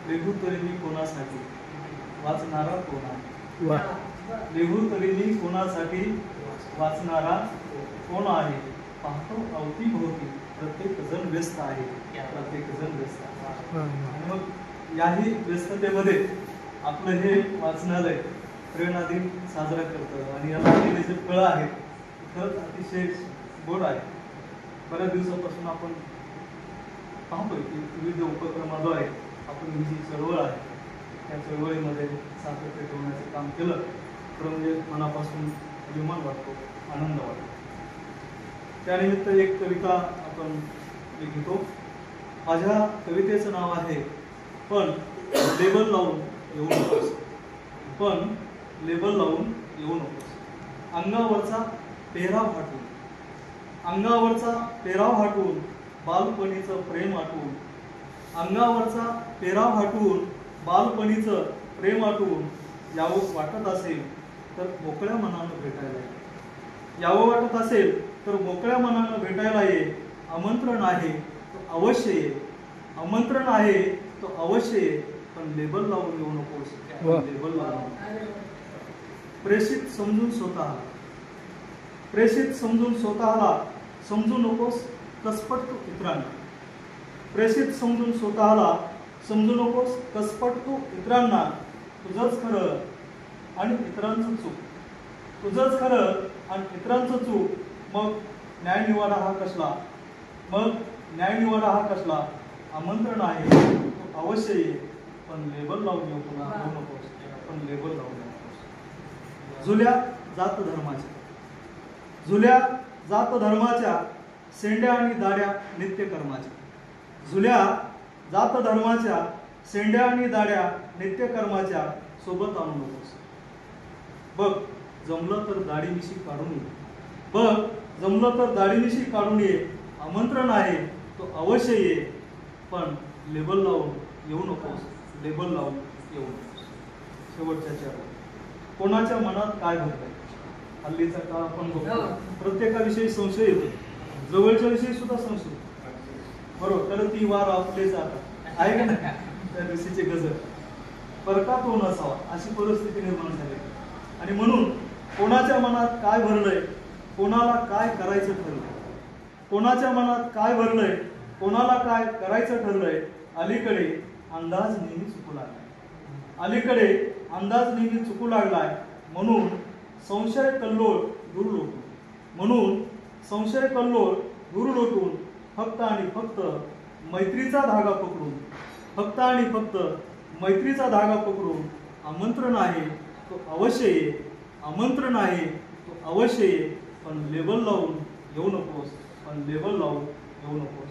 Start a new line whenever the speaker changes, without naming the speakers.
लिहू तरी मी कोणासाठी, वाचणारा कोण आहे?
वा.
लिहू तरी मी कोणासाठी, वाचणारा कोण आहे? पाहतो अवतीभोवती प्रत्येक जण व्यस्त आहे, प्रत्येक जण व्यस्त आहे. आणि मग याही व्यस्ततेमध्ये आपलं हे वाचनालय प्रेरणा दिन साजरा करतं आणि याला आलेले जे फळं आहेत खरंच अतिशय गोड आहे. बऱ्याच दिवसापासून आपण पाहतोय की विविध उपक्रमाद्वारे आपण ही जी चळवळ आहे त्या चळवळीमध्ये सातत्य ठेवण्याचं काम केलं तर म्हणजे मनापासून अभिमान वाटतो, आनंद वाटतो. त्यानिमित्त एक कविता आपण लिहितो. माझ्या कवितेचं नाव आहे पण लेबल लावून येऊ नकोस, पण लेबल लावून येऊ नकोस. अंगावरचा पेहराव हटवून, अंगावरचा पेहराव हटवून बालपणीचं प्रेम आठवून, अंगावरचा पेहराव हटवून बालपणीचं प्रेम आठवून यावं वाटत असेल तर मोकळ्या मनानं भेटायला ये. यावं वाटत असेल तर मोकळ्या मनानं भेटायला ये. आमंत्रण आहे तो अवश्य ये, आमंत्रण आहे तो अवश्य ये, पण लेबल लावून येऊ नकोस, लेबल लावून. प्रेषित समजून स्वतःला, प्रेषित समजून स्वतःला समजू नकोस कसपट तू इतरांना. प्रेषित समजून स्वतःला समजू नकोस कसपट तू इतरांना. तुझंच खरं आणि इतरांचं चूक, तुझंच खरं आणि इतरांचं चूक. मग न्यायनिवाडा हा कसला, मग न्यायनिवाडा हा कसला. आमंत्रण आहे तो अवश्य ये, पण लेबल लावून येऊ नकोस, पण लेबल लावून येऊ नकोस. जुल्या जात धर्माच्या, जुल्या जात धर्माच्या सेंड्या आणि दाड्या नित्यकर्माच्या. जुल्या जात धर्माच्या सेंड्या आणि दाड्या नित्यकर्माच्या सोबत आणू नकोस. बघ जमलं तर दाढी मिशी काढून ये, बघ जमलं तर दाढी मिशी काढून ये. आमंत्रण आहे तो अवश्य ये, पण लेबल लावून येऊ नकोस, लेबल लावून येऊ नकोस. शेवटच्या चरण. कोणाच्या मनात काय भरलंय? हल्लीचा काळ आपण बघतो, प्रत्येकाविषयी संशय येतो, जवळच्या विषयी सुद्धा संशय. बरोबर, तर ती वार आपले जातात आहे का नाही? त्या दिवशीचे गजर परका तो नसावा अशी परिस्थिती निर्माण झाली. आणि म्हणून कोणाच्या मनात काय भरलंय, कोणाला काय करायचं ठरलंय, कोणाच्या मनात काय भरलंय, कोणाला काय करायचं ठरलंय. अलीकडे अंदाज नेहमी चुकू लागलाय, अलीकडे अंदाज नेहमी चुकू लागलाय. म्हणून संशय कल्लोळ दूर लोटून, म्हणून संशय कल्लोळ दूर लोटून फक्त आणि फक्त मैत्रीचा धागा पकडून, फक्त आणि फक्त मैत्रीचा धागा पकडून. आमंत्रण आहे तो अवश्य ये, आमंत्रण आहे तो अवश्य ये, पण लेबल लावून येऊ नकोस, पण लेबल लावून येऊ नकोस.